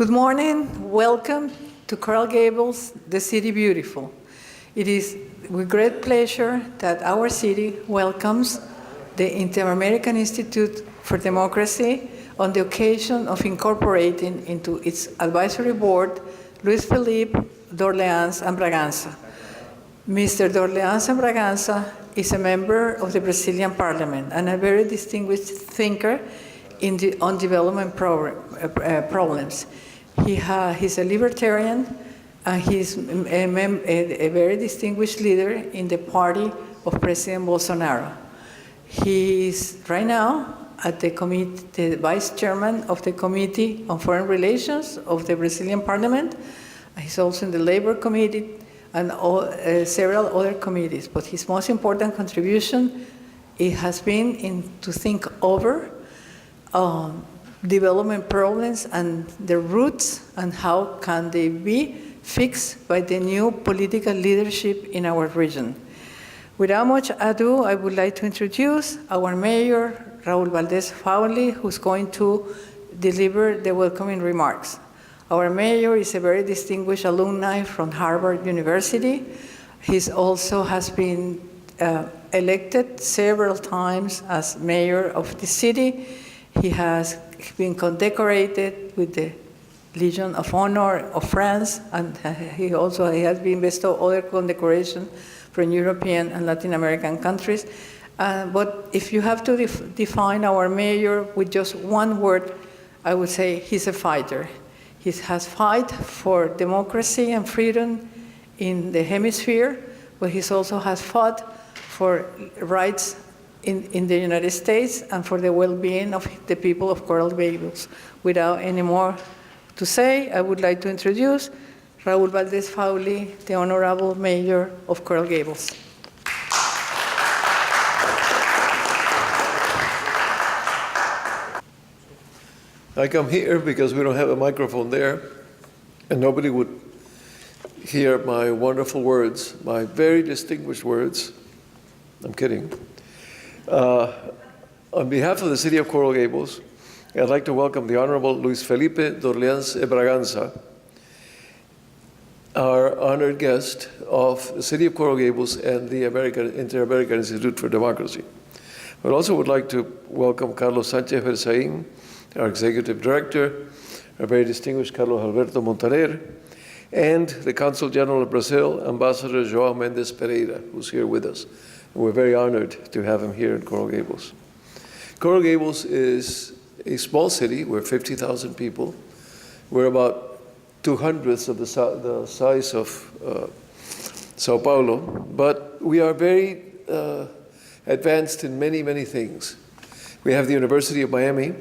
Good morning. Welcome to Coral Gables, the city beautiful. It is with great pleasure that our city welcomes the Interamerican Institute for Democracy on the occasion of incorporating into its advisory board Luiz Philippe d'Orléans and Bragança. Mr. d'Orléans and Bragança is a member of the Brazilian parliament and a very distinguished thinker on development problems. He's a libertarian, and he's a very distinguished leader in the party of President Bolsonaro. He is right now at the vice chairman of the Committee on Foreign Relations of the Brazilian Parliament. He's also in the Labor Committee and several other committees. But his most important contribution has been to think over development problems and their roots and how can they be fixed by the new political leadership in our region. Without much ado, I would like to introduce our mayor, Raúl Valdés-Fauli, who's going to deliver the welcoming remarks. Our mayor is a very distinguished alumni from Harvard University. He also has been elected several times as mayor of the city. He has been condecorated with the Legion of Honor of France, and he has been bestowed other condecorations from European and Latin American countries. But if you have to define our mayor with just one word, I would say he's a fighter. He has fought for democracy and freedom in the hemisphere, but he also has fought for rights in the United States and for the well-being of the people of Coral Gables. Without any more to say, I would like to introduce Raúl Valdés-Fauli, the Honorable Mayor of Coral Gables. I come here because we don't have a microphone there, and nobody would hear my wonderful words, my very distinguished words. I'm kidding. On behalf of the city of Coral Gables, I'd like to welcome the Honorable Luiz Philippe d'Orléans e Bragança, our honored guest of the city of Coral Gables and the Interamerican Institute for Democracy. I also would like to welcome Carlos Sánchez Berzaín, our executive director, our very distinguished Carlos Alberto Montaner, and the Consul General of Brazil, Ambassador João Mendes Pereira, who's here with us. And we're very honored to have him here in Coral Gables. Coral Gables is a small city. We're 50,000 people. We're about 2/100 of the size of Sao Paulo, but we are very advanced in many, many things. We have the University of Miami.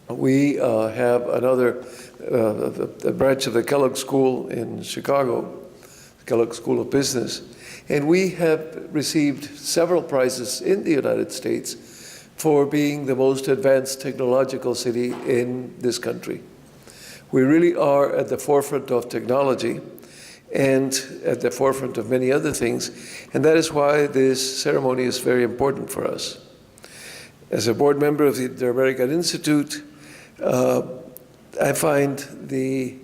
We have another a branch of the Kellogg School in Chicago, the Kellogg School of Business. And we have received several prizes in the United States for being the most advanced technological city in this country. We really are at the forefront of technology and at the forefront of many other things, and that is why this ceremony is very important for us. As a board member of the Interamerican Institute, I find the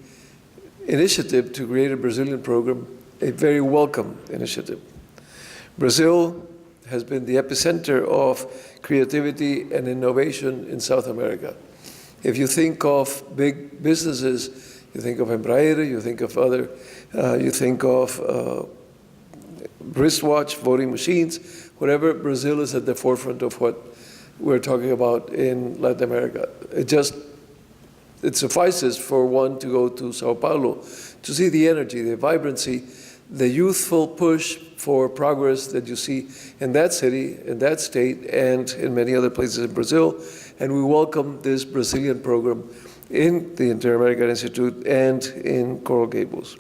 initiative to create a Brazilian program a very welcome initiative. Brazil has been the epicenter of creativity and innovation in South America. If you think of big businesses, you think of Embraer, you think of you think of wristwatch, voting machines, whatever, Brazil is at the forefront of what we're talking about in Latin America. It suffices for one to go to Sao Paulo to see the energy, the vibrancy, the youthful push for progress that you see in that city, in that state, and in many other places in Brazil. And we welcome this Brazilian program in the Interamerican Institute and in Coral Gables.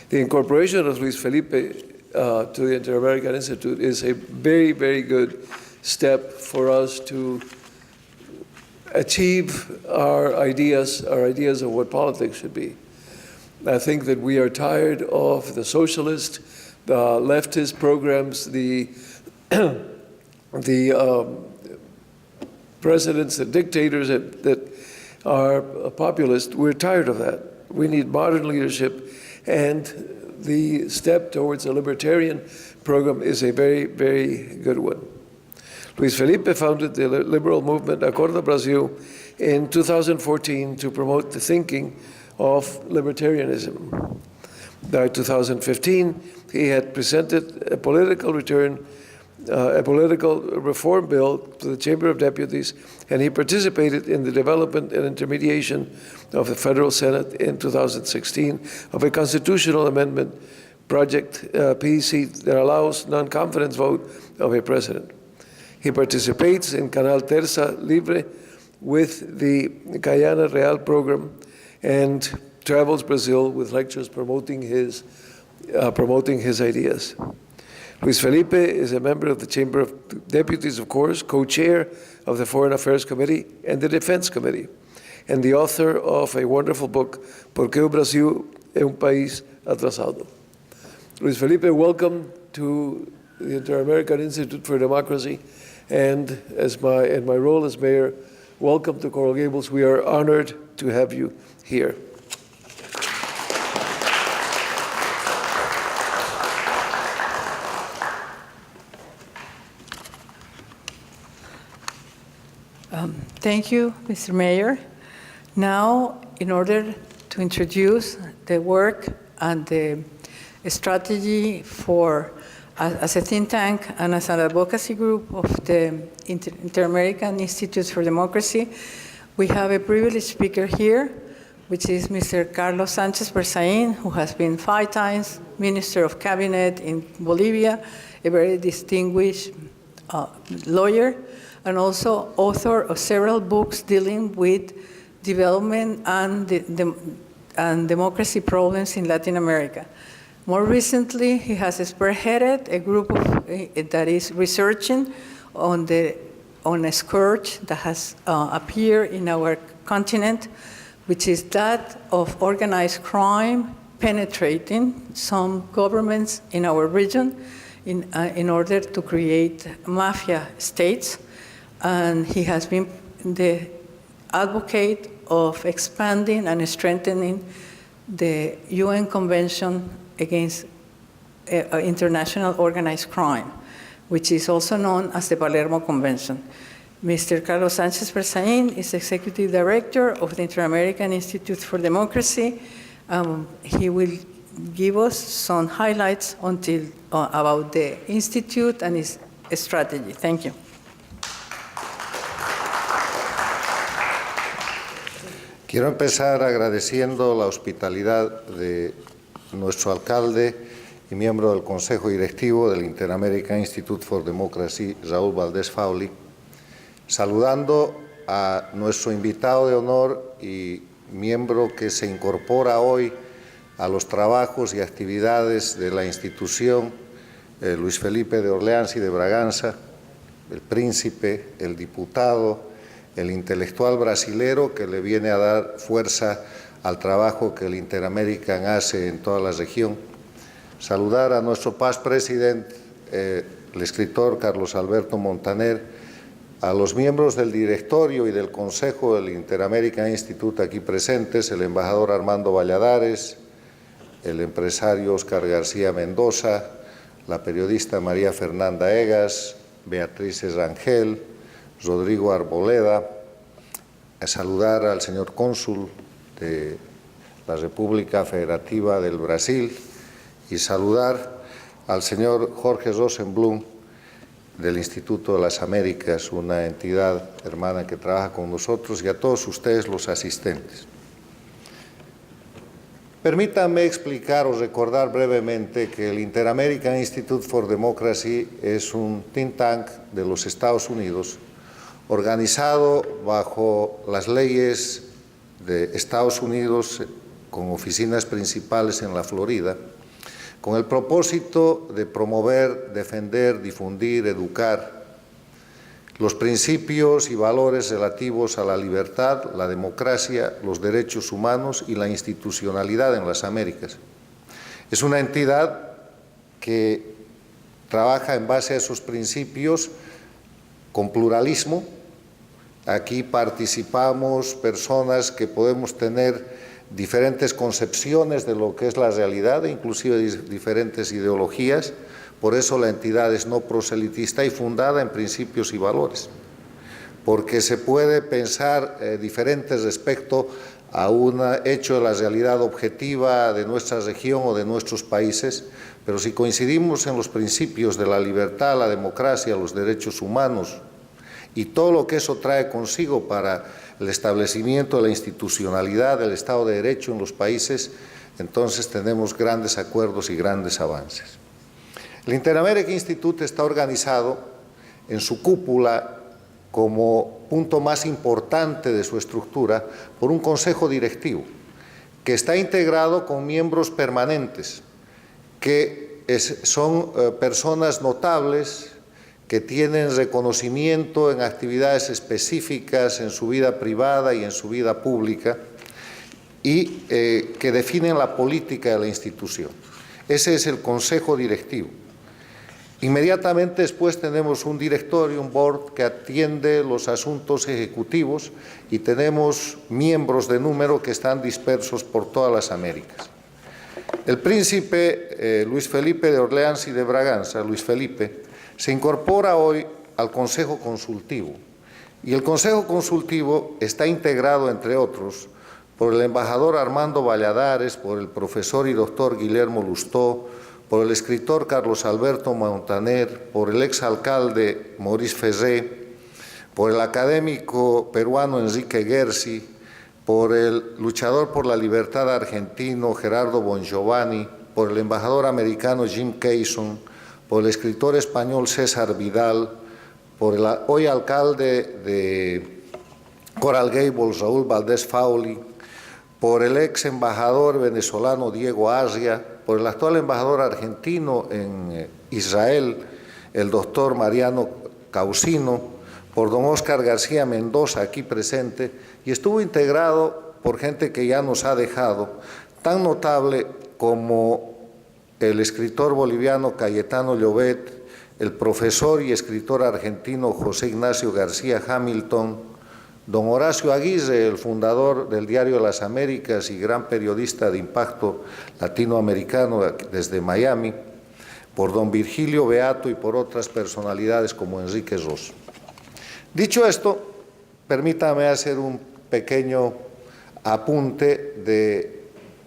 The incorporation of Luiz Philippe to the Interamerican Institute is a very, very good step for us to achieve our ideas of what politics should be. I think that we are tired of the socialist, the leftist programs, the presidents, the dictators that are populist. We're tired of that. We need modern leadership, and the step towards a libertarian program is a very, very good one. Luiz Philippe founded the liberal movement Acordo Brasil in 2014 to promote the thinking of libertarianism. By 2015, he had presented a political reform bill to the Chamber of Deputies, and he participated in the development and intermediation of the Federal Senate in 2016 of a constitutional amendment project, PEC, that allows non-confidence vote of a president. He participates in Canal Terza Libre with the Guyana Real program and travels Brazil with lectures promoting his ideas. Luiz Philippe is a member of the Chamber of Deputies, of course, co-chair of the Foreign Affairs Committee and the Defense Committee, and the author of a wonderful book, ¿Por qué o Brasil é país atrasado? Luiz Philippe, welcome to the Interamerican Institute for Democracy, and in my role as mayor, welcome to Coral Gables. We are honored to have you here. Thank you, Mr. Mayor. Now, in order to introduce the work and the strategy for, as a think tank and as an advocacy group of the Interamerican Institute for Democracy, we have a privileged speaker here, which is Mr. Carlos Sánchez Berzaín, who has been 5 times Minister of Cabinet in Bolivia, a very distinguished lawyer, and also author of several books dealing with development and democracy problems in Latin America. More recently, he has spearheaded a group that is researching on a scourge that has appeared in our continent, which is that of organized crime penetrating some governments in our region in order to create mafia states. And he has been the advocate of expanding and strengthening the UN Convention against international organized crime, which is also known as the Palermo Convention. Mr. Carlos Sánchez Berzaín is Executive Director of the Interamerican Institute for Democracy. He will give us some highlights about the Institute and its strategy. Thank you. Quiero empezar agradeciendo la hospitalidad de nuestro alcalde y miembro del Consejo Directivo del Interamerican Institute for Democracy, Raúl Valdés-Fauli, saludando a nuestro invitado de honor y miembro que se incorpora hoy a los trabajos y actividades de la institución, Luiz Philippe de Orleans y de Braganza, el príncipe, el diputado, el intelectual brasilero que le viene a dar fuerza al trabajo que el Interamerican hace en toda la región. Saludar a nuestro past president, el escritor Carlos Alberto Montaner, a los miembros del directorio y del consejo del Interamerican Institute aquí presentes, el embajador Armando Valladares, el empresario Oscar García Mendoza, la periodista María Fernanda Egas, Beatriz Rangel, Rodrigo Arboleda, a saludar al señor cónsul de la República Federativa del Brasil y saludar al señor Jorge Rosenblum del Instituto de las Américas, una entidad hermana que trabaja con nosotros, y a todos ustedes los asistentes. Permítanme explicar o recordar brevemente que el Interamerican Institute for Democracy es un think tank de los Estados Unidos organizado bajo las leyes de Estados Unidos con oficinas principales en la Florida, con el propósito de promover, defender, difundir, educar los principios y valores relativos a la libertad, la democracia, los derechos humanos y la institucionalidad en las Américas. Es una entidad que trabaja en base a esos principios con pluralismo, Aquí participamos personas que podemos tener diferentes concepciones de lo que es la realidad, inclusive diferentes ideologías. Por eso la entidad es no proselitista y fundada en principios y valores, porque se puede pensar diferentes respecto a un hecho de la realidad objetiva de nuestra región o de nuestros países, pero si coincidimos en los principios de la libertad, la democracia, los derechos humanos y todo lo que eso trae consigo para el establecimiento de la institucionalidad del Estado de Derecho en los países, entonces tenemos grandes acuerdos y grandes avances. El Interamerican Institute está organizado en su cúpula como punto más importante de su estructura por un consejo directivo que está integrado con miembros permanentes que son personas notables que tienen reconocimiento en actividades específicas en su vida privada y en su vida pública y que definen la política de la institución. Ese es el consejo directivo. Inmediatamente después tenemos un directorio, un board que atiende los asuntos ejecutivos y tenemos miembros de número que están dispersos por todas las Américas. El príncipe Luis Philippe de Orleans y de Braganza, Luis Philippe, se incorpora hoy al Consejo Consultivo y el Consejo Consultivo está integrado, entre otros, por el embajador Armando Valladares, por el profesor y doctor Guillermo Lustó, por el escritor Carlos Alberto Montaner, por el exalcalde Maurice Ferre, por el académico peruano Enrique Gersi, por el luchador por la libertad argentino Gerardo Bongiovanni, por el embajador americano Jim Kayson, por el escritor español César Vidal, por el hoy alcalde de Coral Gables Raúl Valdés-Fauli, por el ex embajador venezolano Diego Arria, por el actual embajador argentino en Israel, el doctor Mariano Causino, por don Óscar García Mendoza, aquí presente, y estuvo integrado por gente que ya nos ha dejado, tan notable como el escritor boliviano Cayetano Llobet, el profesor y escritor argentino José Ignacio García Hamilton, don Horacio Aguirre, el fundador del Diario de las Américas y gran periodista de impacto latinoamericano desde Miami, por don Virgilio Beato y por otras personalidades como Enrique Ross. Dicho esto, permítame hacer un pequeño apunte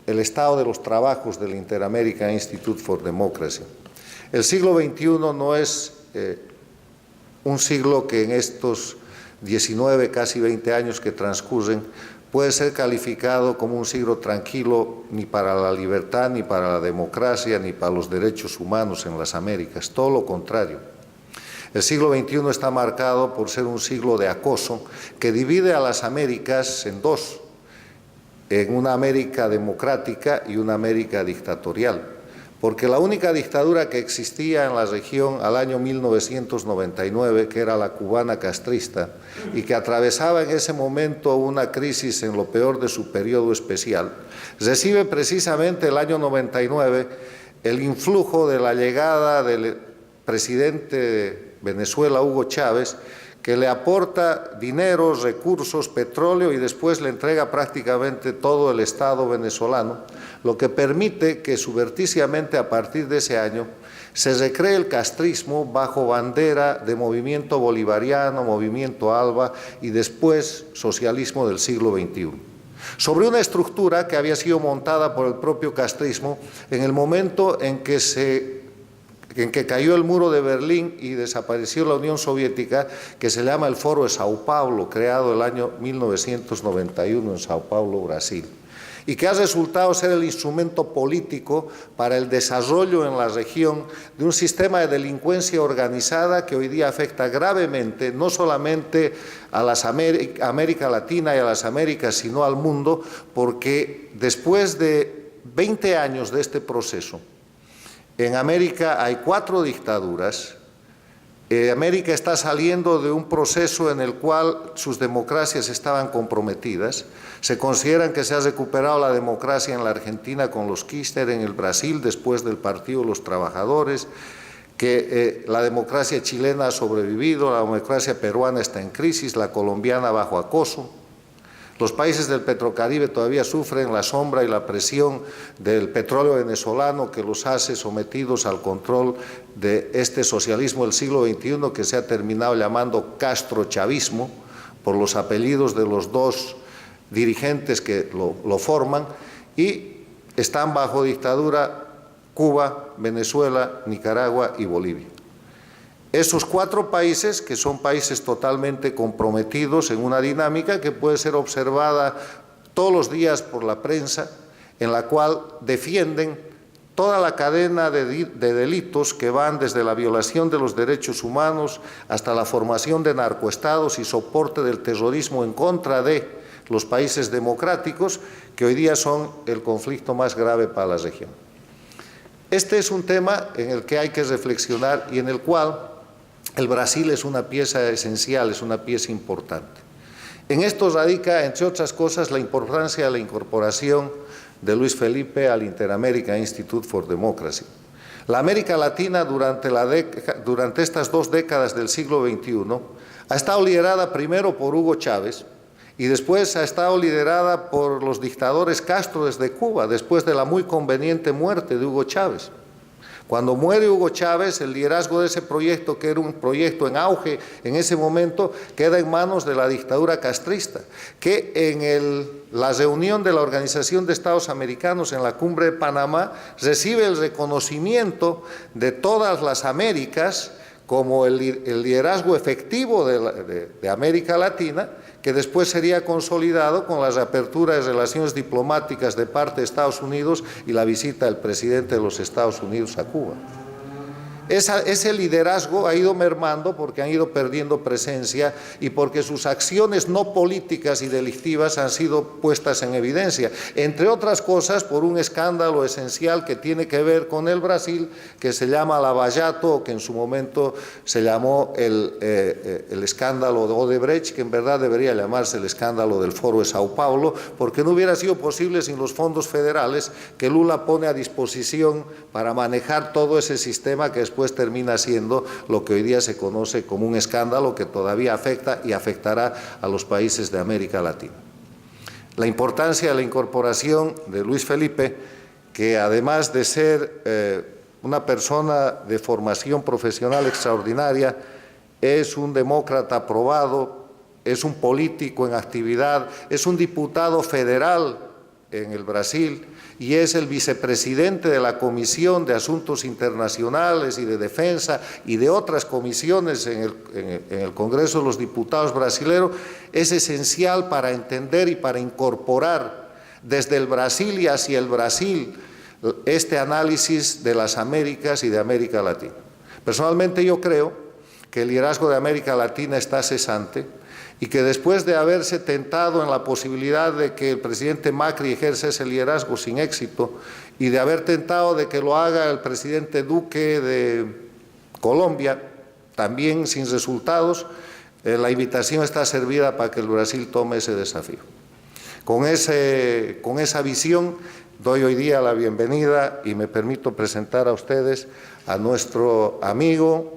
del estado de los trabajos del Interamerican Institute for Democracy. El siglo XXI no es un siglo que en estos 19, casi 20 años que transcurren, puede ser calificado como un siglo tranquilo ni para la libertad, ni para la democracia, ni para los derechos humanos en las Américas, todo lo contrario. El siglo XXI está marcado por ser un siglo de acoso que divide a las Américas en dos, en una América democrática y una América dictatorial. Porque la única dictadura que existía en la región al año 1999, que era la cubana castrista, y que atravesaba en ese momento una crisis en lo peor de su periodo especial, recibe precisamente el año 99 el influjo de la llegada del presidente de Venezuela, Hugo Chávez, que le aporta dinero, recursos, petróleo y después le entrega prácticamente todo el Estado venezolano, lo que permite que subrepticiamente a partir de ese año se recree el castrismo bajo bandera de movimiento bolivariano, movimiento ALBA y después socialismo del siglo XXI. Sobre una estructura que había sido montada por el propio castrismo en el momento en que cayó el muro de Berlín y desapareció la Unión Soviética, que se llama el Foro de Sao Paulo, creado el año 1991 en Sao Paulo, Brasil, y que ha resultado ser el instrumento político para el desarrollo en la región de un sistema de delincuencia organizada que hoy día afecta gravemente no solamente a América Latina y a las Américas, sino al mundo, porque después de 20 años de este proceso, en América hay 4 dictaduras. América está saliendo de un proceso en el cual sus democracias estaban comprometidas. Se consideran que se ha recuperado la democracia en la Argentina con los Kirchner, en el Brasil después del Partido de los Trabajadores, que la democracia chilena ha sobrevivido, la democracia peruana está en crisis, la colombiana bajo acoso. Los países del Petrocaribe todavía sufren la sombra y la presión del petróleo venezolano que los hace sometidos al control de este socialismo del siglo XXI que se ha terminado llamando castrochavismo por los apellidos de los dos dirigentes que lo forman, y están bajo dictadura Cuba, Venezuela, Nicaragua y Bolivia. Esos 4 países, que son países totalmente comprometidos en una dinámica que puede ser observada todos los días por la prensa, en la cual defienden toda la cadena de delitos que van desde la violación de los derechos humanos hasta la formación de narcoestados y soporte del terrorismo en contra de los países democráticos, que hoy día son el conflicto más grave para la región. Este es un tema en el que hay que reflexionar y en el cual el Brasil es una pieza esencial, es una pieza importante. En esto radica, entre otras cosas, la importancia de la incorporación de Luiz Philippe al Interamerican Institute for Democracy. La América Latina durante estas 2 décadas del siglo XXI ha estado liderada primero por Hugo Chávez y después ha estado liderada por los dictadores Castro desde Cuba, después de la muy conveniente muerte de Hugo Chávez. Cuando muere Hugo Chávez, el liderazgo de ese proyecto, que era un proyecto en auge en ese momento, queda en manos de la dictadura castrista, que en la reunión de la Organización de Estados Americanos en la Cumbre de Panamá recibe el reconocimiento de todas las Américas como el liderazgo efectivo de América Latina, que después sería consolidado con la reapertura de relaciones diplomáticas de parte de Estados Unidos y la visita del presidente de los Estados Unidos a Cuba. Ese liderazgo ha ido mermando porque han ido perdiendo presencia y porque sus acciones no políticas y delictivas han sido puestas en evidencia, entre otras cosas por un escándalo esencial que tiene que ver con el Brasil, que se llama Lava Jato, o que en su momento se llamó el escándalo de Odebrecht, que en verdad debería llamarse el escándalo del Foro de Sao Paulo, porque no hubiera sido posible sin los fondos federales que Lula pone a disposición para manejar todo ese sistema que después termina siendo lo que hoy día se conoce como un escándalo que todavía afecta y afectará a los países de América Latina. La importancia de la incorporación de Luiz Philippe, que además de ser una persona de formación profesional extraordinaria, es un demócrata probado, es un político en actividad, es un diputado federal en el Brasil y es el vicepresidente de la Comisión de Asuntos Internacionales y de Defensa y de otras comisiones en el Congreso de los Diputados brasileños, es esencial para entender y para incorporar desde el Brasil y hacia el Brasil este análisis de las Américas y de América Latina. Personalmente yo creo que el liderazgo de América Latina está cesante y que después de haberse tentado en la posibilidad de que el presidente Macri ejerza ese liderazgo sin éxito y de haber tentado de que lo haga el presidente Duque de Colombia, también sin resultados, la invitación está servida para que el Brasil tome ese desafío. Con esa visión doy hoy día la bienvenida y me permito presentar a ustedes a nuestro amigo,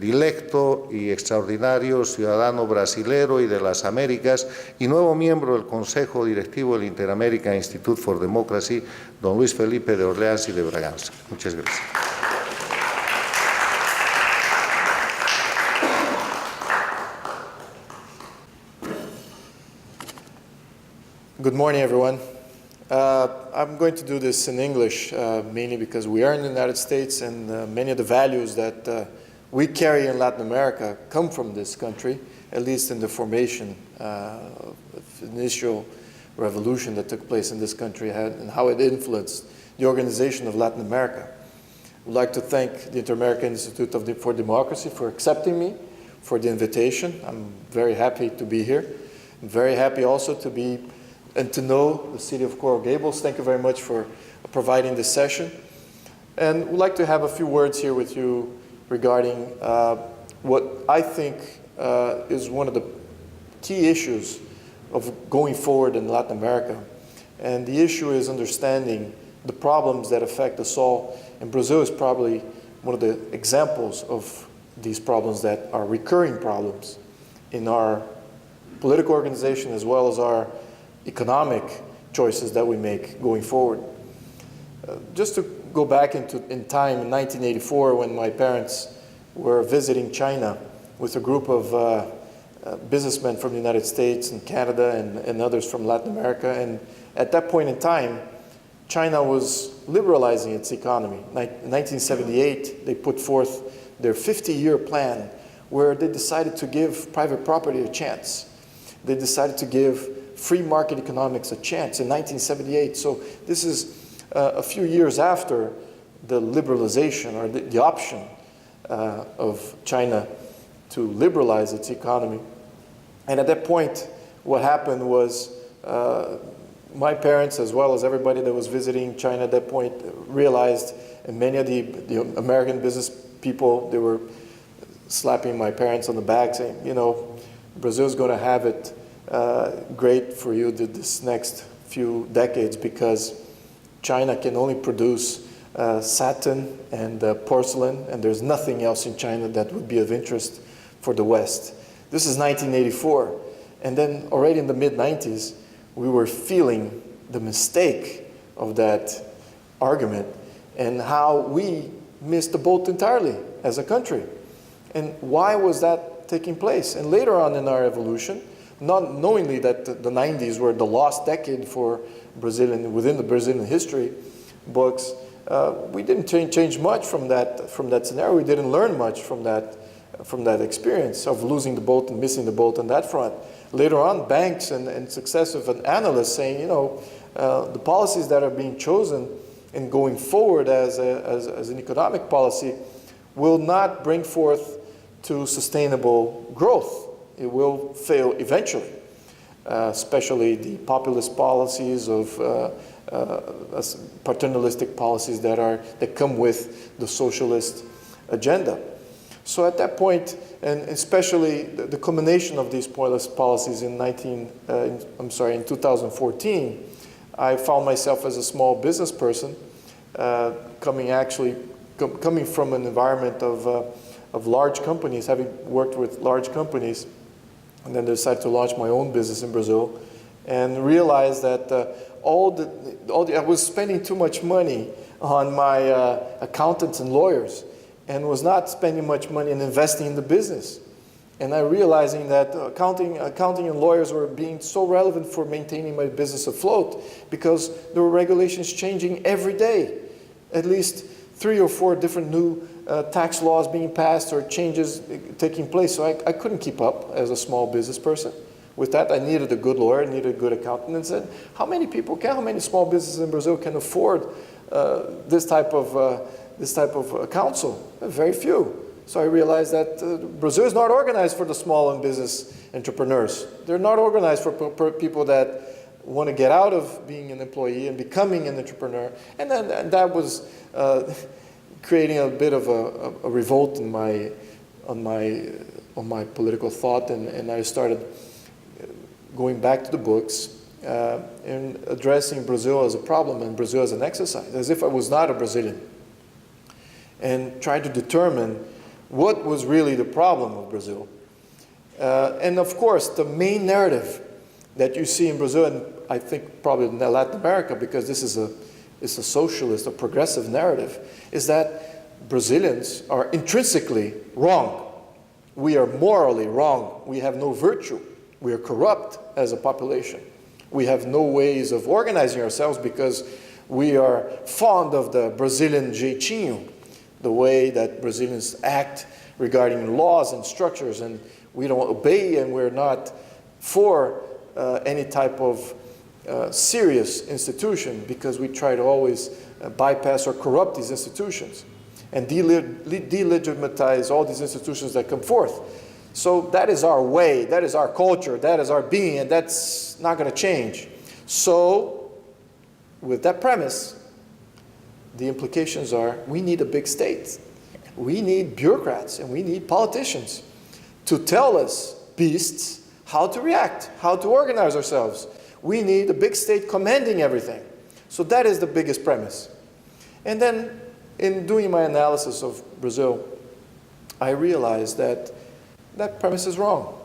dilecto y extraordinario ciudadano brasilero y de las Américas y nuevo miembro del Consejo Directivo del Interamerican Institute for Democracy, don Luiz Philippe de Orleans y de Braganza. Muchas gracias. Good morning, everyone. I'm going to do this in English, mainly because we are in the United States and many of the values that we carry in Latin America come from this country, at least in the formation of the initial revolution that took place in this country and how it influenced the organization of Latin America. I would like to thank the Interamerican Institute for Democracy for accepting me for the invitation. I'm very happy to be here. I'm very happy also to be and to know the city of Coral Gables. Thank you very much for providing this session. And we'd like to have a few words here with you regarding what I think is one of the key issues of going forward in Latin America. And the issue is understanding the problems that affect us all. And Brazil is probably one of the examples of these problems that are recurring problems in our political organization as well as our economic choices that we make going forward. Just to go back in time, in 1984, when my parents were visiting China with a group of businessmen from the United States and Canada and others from Latin America, and at that point in time, China was liberalizing its economy. In 1978, they put forth their 50-year plan where they decided to give private property a chance. They decided to give free market economics a chance in 1978. So this is a few years after the liberalization or the option of China to liberalize its economy. And at that point, what happened was my parents, as well as everybody that was visiting China at that point, realized, and many of the American business people, they were slapping my parents on the back saying, you know, Brazil's going to have it great for you this next few decades because China can only produce satin and porcelain, and there's nothing else in China that would be of interest for the West. This is 1984, and then already in the mid-90s, we were feeling the mistake of that argument and how we missed the boat entirely as a country. And why was that taking place? And later on in our evolution, not knowingly that the 90s were the lost decade for Brazilian, within the Brazilian history books, we didn't change much from that scenario. We didn't learn much from that experience of losing the boat and missing the boat on that front. Later on, banks and successive analysts saying, you know, the policies that are being chosen and going forward as an economic policy will not bring forth to sustainable growth. It will fail eventually, especially the populist policies of paternalistic policies that come with the socialist agenda. So at that point, and especially the culmination of these policies in 2014, I found myself as a small business person coming from an environment of large companies, having worked with large companies, and then decided to launch my own business in Brazil, and realized that I was spending too much money on my accountants and lawyers, and was not spending much money in investing in the business. And I realizing that accounting and lawyers were being so relevant for maintaining my business afloat because there were regulations changing every day. At least 3 or 4 different new tax laws being passed or changes taking place. So I couldn't keep up as a small business person. With that, I needed a good lawyer, needed a good accountant, and said, how many small businesses in Brazil can afford this type of counsel? Very few. So I realized that Brazil is not organized for the small and business entrepreneurs. They're not organized for people that want to get out of being an employee and becoming an entrepreneur. And then that was creating a bit of a revolt in on my political thought, and I started going back to the books and addressing Brazil as a problem and Brazil as an exercise, as if I was not a Brazilian, and trying to determine what was really the problem of Brazil. And of course, the main narrative that you see in Brazil, and I think probably in Latin America, because this is a socialist, a progressive narrative, is that Brazilians are intrinsically wrong. We are morally wrong. We have no virtue. We are corrupt as a population. We have no ways of organizing ourselves because we are fond of the Brazilian jeitinho, the way that Brazilians act regarding laws and structures, and we don't obey, and we're not for any type of serious institution because we try to always bypass or corrupt these institutions and delegitimize all these institutions that come forth. So that is our way, that is our culture, that is our being, and that's not going to change. So with that premise, the implications are we need a big state. We need bureaucrats and we need politicians to tell us, beasts, how to react, how to organize ourselves. We need a big state commanding everything. So that is the biggest premise. And then in doing my analysis of Brazil, I realized that that premise is wrong.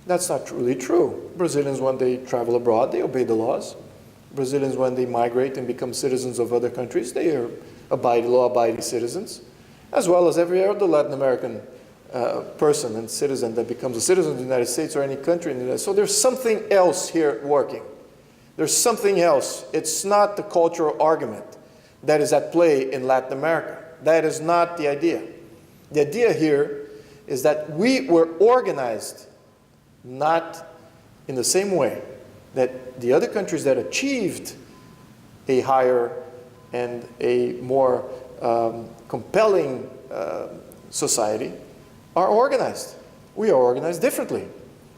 That's not really true. Brazilians, when they travel abroad, they obey the laws. Brazilians, when they migrate and become citizens of other countries, they are law-abiding citizens, as well as every other Latin American person and citizen that becomes a citizen of the United States or any country in the United States. So there's something else here working. There's something else. It's not the cultural argument that is at play in Latin America. That is not the idea. The idea here is that we were organized not in the same way that the other countries that achieved a higher and a more compelling society are organized. We are organized differently.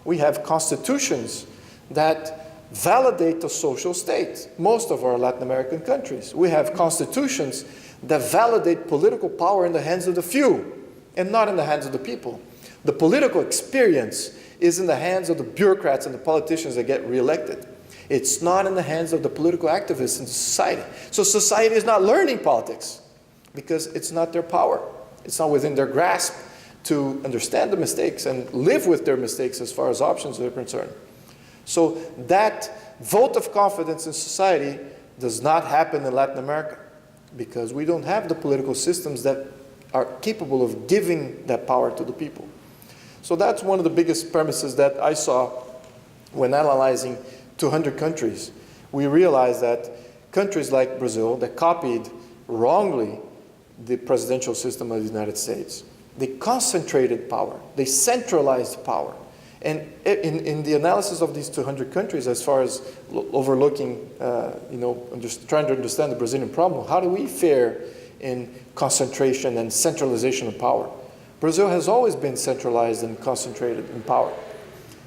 We have constitutions that validate the social state. Most of our Latin American countries. We have constitutions that validate political power in the hands of the few and not in the hands of the people. The political experience is in the hands of the bureaucrats and the politicians that get reelected. It's not in the hands of the political activists in society. So society is not learning politics because it's not their power. It's not within their grasp to understand the mistakes and live with their mistakes as far as options are concerned. So that vote of confidence in society does not happen in Latin America because we don't have the political systems that are capable of giving that power to the people. So that's one of the biggest premises that I saw when analyzing 200 countries. We realized that countries like Brazil that copied wrongly the presidential system of the United States, they concentrated power, they centralized power. And in the analysis of these 200 countries, as far as overlooking, trying to understand the Brazilian problem, how do we fare in concentration and centralization of power? Brazil has always been centralized and concentrated in power.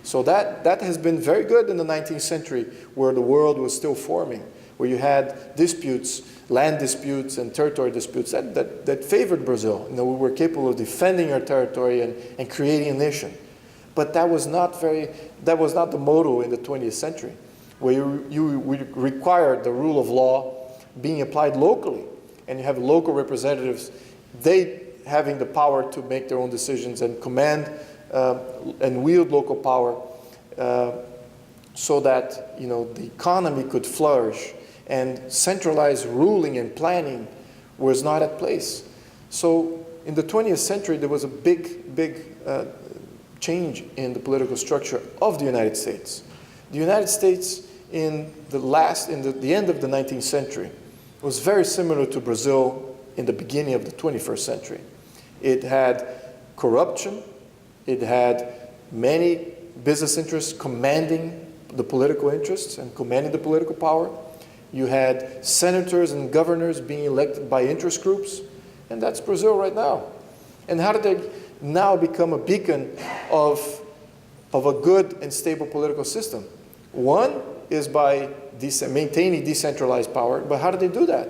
So that has been very good in the 19th century, where the world was still forming, where you had disputes, land disputes and territory disputes that favored Brazil. We were capable of defending our territory and creating a nation. But that was not the motto in the 20th century, where you required the rule of law being applied locally, and you have local representatives, they having the power to make their own decisions and command and wield local power so that the economy could flourish, and centralized ruling and planning was not at place. So in the 20th century, there was a big change in the political structure of the United States. The United States in the end of the 19th century was very similar to Brazil in the beginning of the 21st century. It had corruption, it had many business interests commanding the political interests and commanding the political power. You had senators and governors being elected by interest groups, and that's Brazil right now. And how did they now become a beacon of a good and stable political system? One is by maintaining decentralized power, but how did they do that?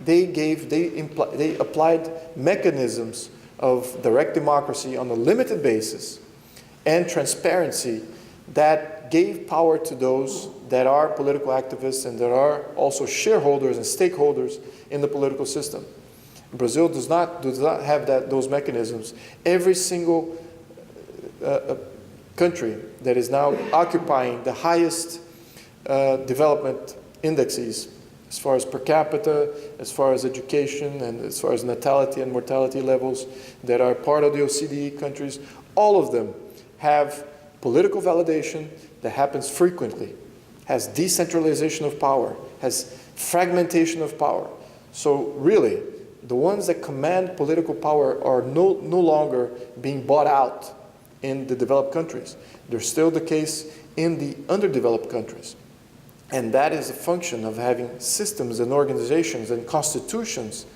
They applied mechanisms of direct democracy on a limited basis and transparency that gave power to those that are political activists and that are also shareholders and stakeholders in the political system. Brazil does not have those mechanisms. Every single country that is now occupying the highest development indexes as far as per capita, as far as education, and as far as natality and mortality levels that are part of the OECD countries, all of them have political validation that happens frequently, has decentralization of power, has fragmentation of power. So really, the ones that command political power are no longer being bought out in the developed countries. They're still the case in the underdeveloped countries. And that is a function of having systems and organizations and constitutions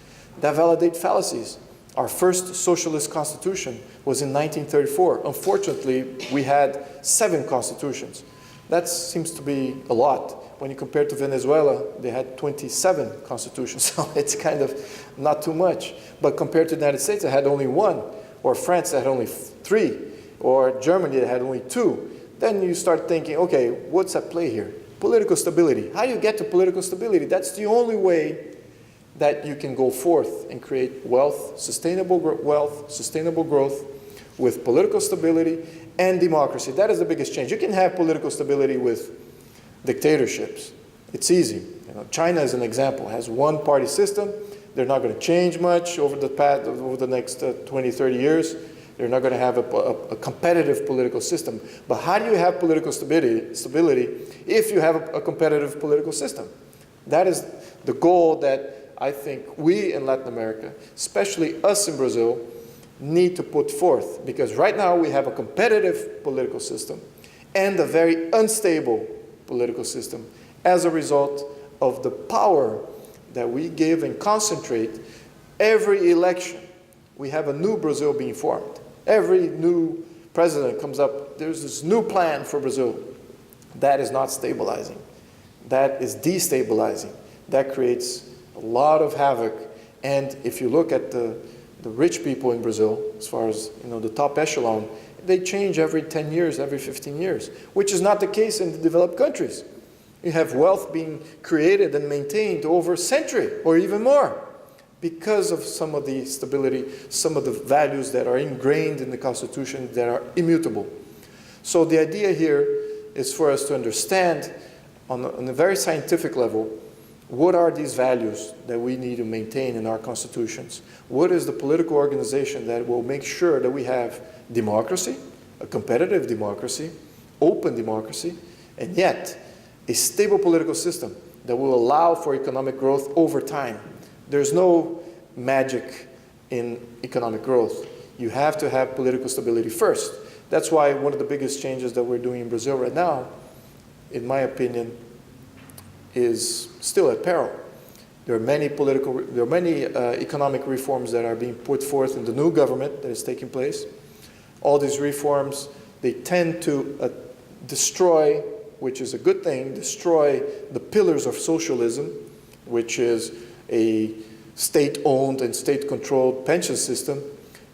that validate fallacies. Our first socialist constitution was in 1934. Unfortunately, we had 7 constitutions. That seems to be a lot. When you compare to Venezuela, they had 27 constitutions, so it's kind of not too much. But compared to the United States, they had only 1, or France had only 3, or Germany that had only 2. Then you start thinking, okay, what's at play here? Political stability. How do you get to political stability? That's the only way that you can go forth and create wealth, sustainable growth with political stability and democracy. That is the biggest change. You can have political stability with dictatorships. It's easy. You know, China, as an example, has one-party system. They're not going to change much over the next 20, 30 years. They're not going to have a competitive political system. But how do you have political stability if you have a competitive political system? That is the goal that I think we in Latin America, especially us in Brazil, need to put forth. Because right now we have a competitive political system and a very unstable political system as a result of the power that we give and concentrate. Every election, we have a new Brazil being formed. Every new president comes up, there's this new plan for Brazil. That is not stabilizing. That is destabilizing. That creates a lot of havoc. And if you look at the rich people in Brazil, as far as the top echelon, they change every 10 years, every 15 years, which is not the case in the developed countries. You have wealth being created and maintained over a century or even more because of some of the stability, some of the values that are ingrained in the Constitution that are immutable. So the idea here is for us to understand on a very scientific level, what are these values that we need to maintain in our constitutions? What is the political organization that will make sure that we have democracy, a competitive democracy, open democracy, and yet a stable political system that will allow for economic growth over time? There's no magic in economic growth. You have to have political stability first. That's why one of the biggest changes that we're doing in Brazil right now, in my opinion, is still at peril. There are many economic reforms that are being put forth in the new government that is taking place. All these reforms, they tend to destroy, which is a good thing, destroy the pillars of socialism, which is a state-owned and state-controlled pension system,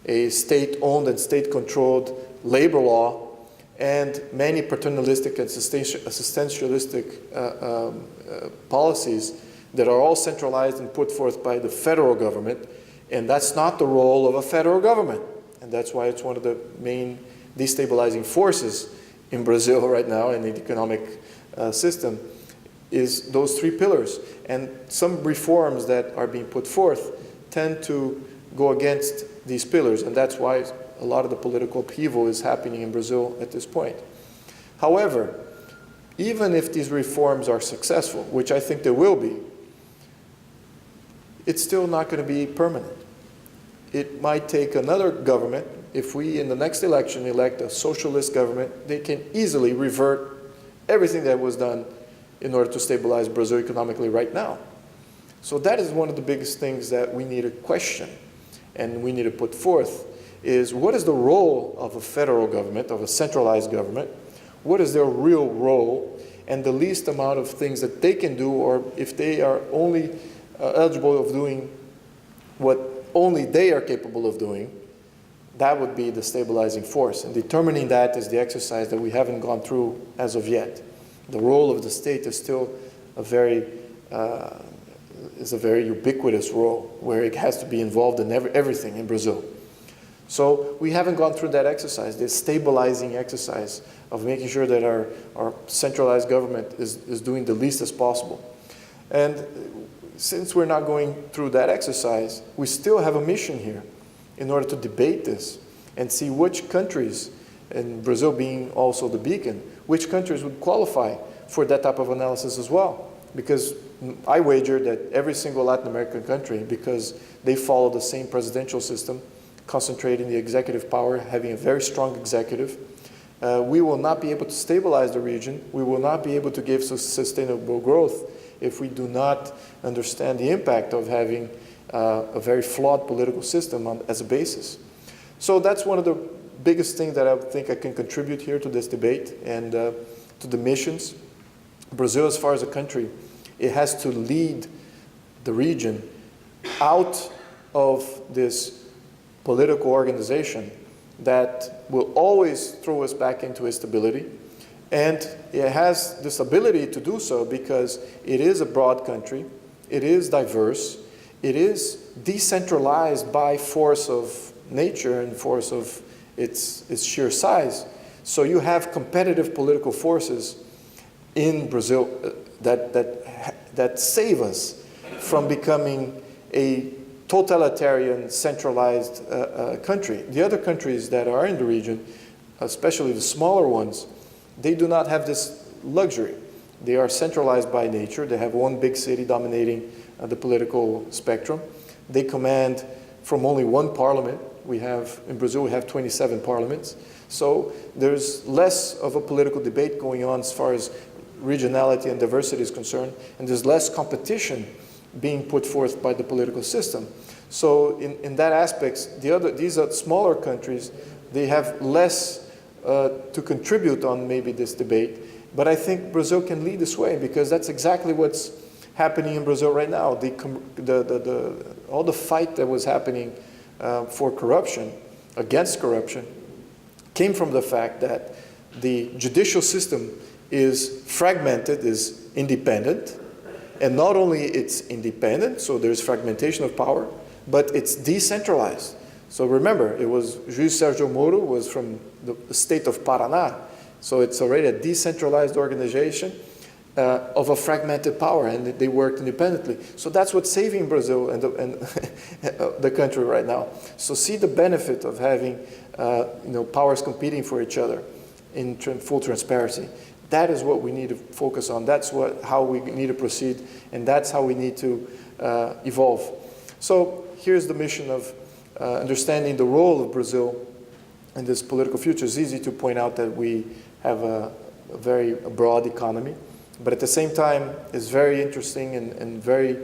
a state-owned and state-controlled labor law, and many paternalistic and assistentialistic policies that are all centralized and put forth by the federal government. And that's not the role of a federal government. And that's why it's one of the main destabilizing forces in Brazil right now in the economic system, is those three pillars. And some reforms that are being put forth tend to go against these pillars, and that's why a lot of the political upheaval is happening in Brazil at this point. However, even if these reforms are successful, which I think they will be, it's still not going to be permanent. It might take another government. If we, in the next election, elect a socialist government, they can easily revert everything that was done in order to stabilize Brazil economically right now. So that is one of the biggest things that we need to question and we need to put forth, is what is the role of a federal government, of a centralized government? What is their real role, and the least amount of things that they can do, or if they are only eligible of doing what only they are capable of doing, that would be the stabilizing force. And determining that is the exercise that we haven't gone through as of yet. The role of the state is still a very ubiquitous role, where it has to be involved in everything in Brazil. So we haven't gone through that exercise, this stabilizing exercise of making sure that our centralized government is doing the least as possible. And since we're not going through that exercise, we still have a mission here in order to debate this and see which countries, and Brazil being also the beacon, which countries would qualify for that type of analysis as well. Because I wager that every single Latin American country, because they follow the same presidential system, concentrating the executive power, having a very strong executive, we will not be able to stabilize the region. We will not be able to give sustainable growth if we do not understand the impact of having a very flawed political system as a basis. So that's one of the biggest things that I think I can contribute here to this debate and to the missions. Brazil, as far as a country, it has to lead the region out of this political organization that will always throw us back into instability. And it has this ability to do so because it is a broad country, it is diverse, it is decentralized by force of nature and force of its sheer size. So you have competitive political forces in Brazil that save us from becoming a totalitarian, centralized country. The other countries that are in the region, especially the smaller ones, they do not have this luxury. They are centralized by nature. They have one big city dominating the political spectrum. They command from only one parliament. In Brazil, we have 27 parliaments. So there's less of a political debate going on as far as regionality and diversity is concerned, and there's less competition being put forth by the political system. So in that aspect, these are smaller countries, they have less to contribute on maybe this debate, but I think Brazil can lead this way because that's exactly what's happening in Brazil right now. All the fight that was happening for corruption, against corruption, came from the fact that the judicial system is fragmented, is independent, and not only it's independent, so there's fragmentation of power, but it's decentralized. So remember, it was Juiz Sérgio Moro was from the state of Paraná, so it's already a decentralized organization of a fragmented power, and they worked independently. So that's what's saving Brazil and the country right now. So see the benefit of having powers competing for each other in full transparency. That is what we need to focus on. That's how we need to proceed, and that's how we need to evolve. So here's the mission of understanding the role of Brazil in this political future. It's easy to point out that we have a very broad economy, but at the same time, it's very interesting and very,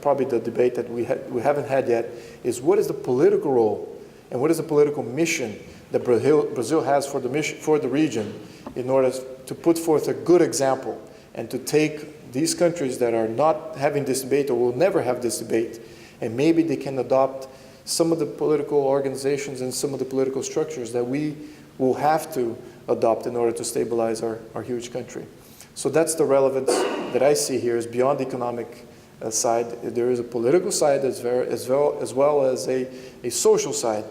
probably the debate that we haven't had yet is what is the political role and what is the political mission that Brazil has for the region in order to put forth a good example and to take these countries that are not having this debate or will never have this debate, and maybe they can adopt some of the political organizations and some of the political structures that we will have to adopt in order to stabilize our huge country. So that's the relevance that I see here is beyond the economic side. There is a political side as well as a social side,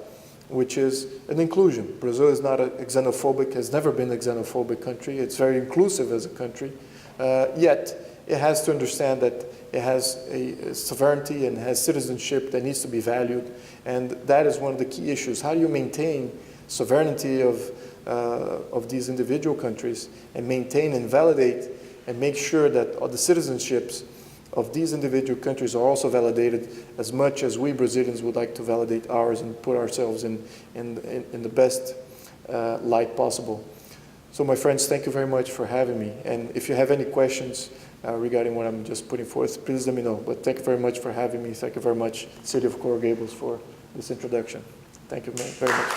which is an inclusion. Brazil is not a xenophobic, has never been a xenophobic country. It's very inclusive as a country, yet it has to understand that it has a sovereignty and has citizenship that needs to be valued, and that is one of the key issues. How do you maintain sovereignty of these individual countries and maintain and validate and make sure that all the citizenships of these individual countries are also validated as much as we Brazilians would like to validate ours and put ourselves in the best light possible. So my friends, thank you very much for having me. And if you have any questions regarding what I'm just putting forth, please let me know. But thank you very much for having me. Thank you very much, City of Coral Gables, for this introduction. Thank you very much.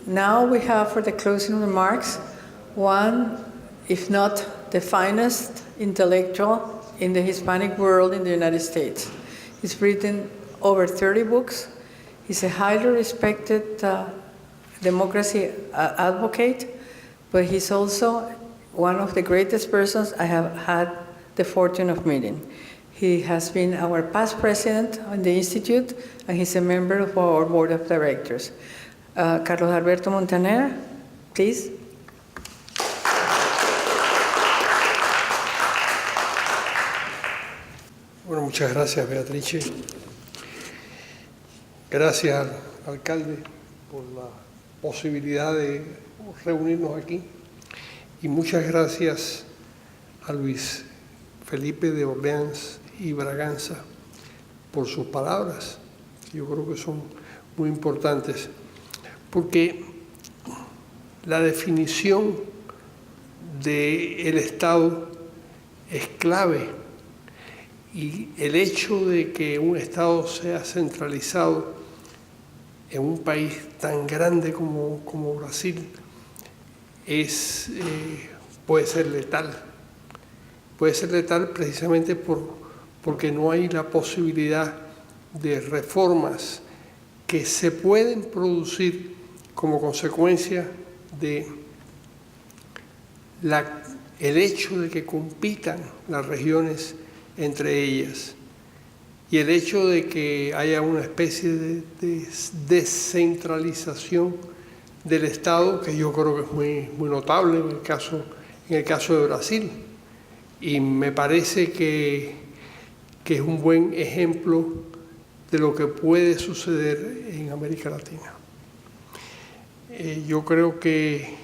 Now we have for the closing remarks one, if not the finest intellectual in the Hispanic world in the United States. He's written over 30 books. He's a highly respected democracy advocate, but he's also one of the greatest persons I have had the fortune of meeting. He has been our past president on the Institute, and he's a member of our board of directors. Carlos Alberto Montaner, please. Bueno, muchas gracias, Beatrice. Gracias al alcalde por la posibilidad de reunirnos aquí. Y muchas gracias a Luis Philippe de Orleans y Braganza por sus palabras. Yo creo que son muy importantes, porque la definición del Estado es clave, y el hecho de que un Estado sea centralizado en un país tan grande como Brasil puede ser letal. Puede ser letal precisamente porque no hay la posibilidad de reformas que se pueden producir como consecuencia de el hecho de que compitan las regiones entre ellas y el hecho de que haya una especie de descentralización del Estado, que yo creo que es muy notable en el caso de Brasil. Y me parece que es un buen ejemplo de lo que puede suceder en América Latina. Yo creo que,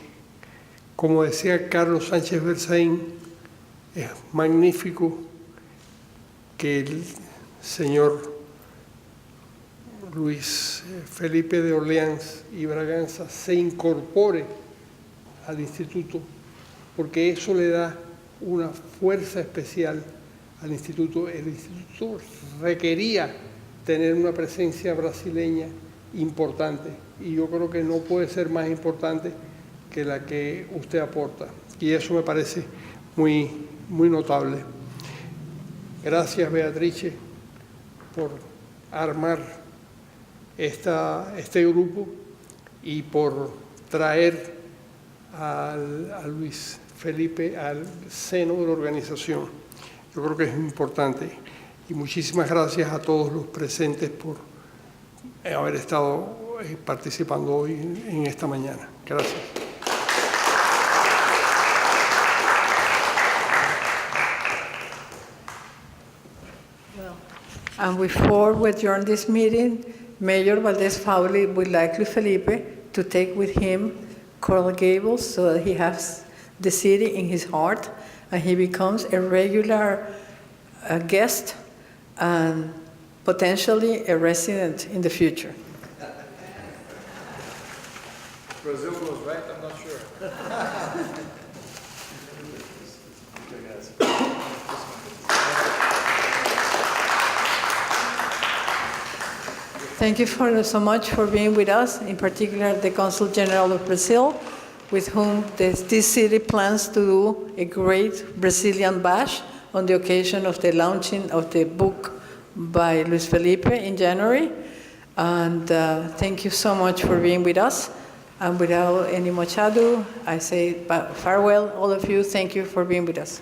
como decía Carlos Sánchez Berzaín, es magnífico que el señor Luis Philippe de Orleans y Braganza se incorpore al instituto, porque eso le da una fuerza especial al instituto. El instituto requería tener una presencia brasileña importante, y yo creo que no puede ser más importante que la que usted aporta, y eso me parece muy notable. Gracias, Beatrice, por armar este grupo y por traer a Luis Philippe al seno de la organización. Yo creo que es importante. Y muchísimas gracias a todos los presentes por haber estado participando hoy en esta mañana. Gracias. And before we adjourn this meeting, Mayor Valdés-Fauli would like Luis Philippe to take with him Coral Gables so that he has the city in his heart and he becomes a regular guest and potentially a resident in the future. Brazil goes right? I'm not sure. Thank you so much for being with us, in particular the Consul General of Brazil, with whom this city plans to do a great Brazilian bash on the occasion of the launching of the book by Luis Philippe in January. And thank you so much for being with us. And without any much ado, I say farewell, all of you. Thank you for being with us.